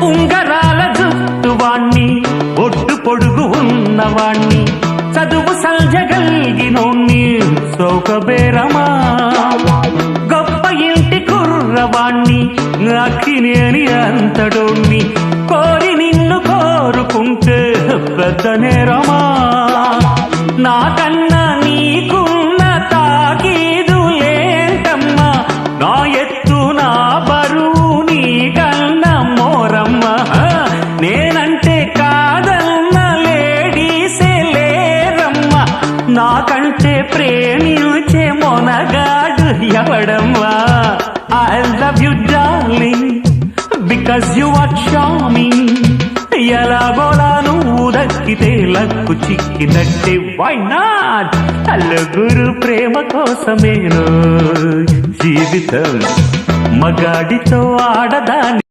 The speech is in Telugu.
ఉంగరాల జుట్టువాణ్ణి ఒడ్డు పొడుగు ఉన్నవాణ్ణి చదువు సల్జగల్గినోణ్ణి సౌకబేరమా గొప్ప ఇంటి కుర్రవాణ్ణి అక్కినేని అంతడోణ్ణి కోరి నిన్ను కోరుకుంటే పెద్ద నేరమా నాకన్నా నీకున్న తాకీదులేంటమ్మా నా ఎత్తు నా బరువు నీకన్నా మోరమ్మా నేనంటే కాదన్న లేడీసే లేరమ్మా నాకంటే ప్రేమించే Monagadu ఎవడమ్మా I love you darling because you are charming ఎలాగోలా నువ్వు దక్కితే లక్కు చిక్కినట్టే why not నలుగురు ప్రేమ కోసమేను జీవితం మగాడితో ఆడదాని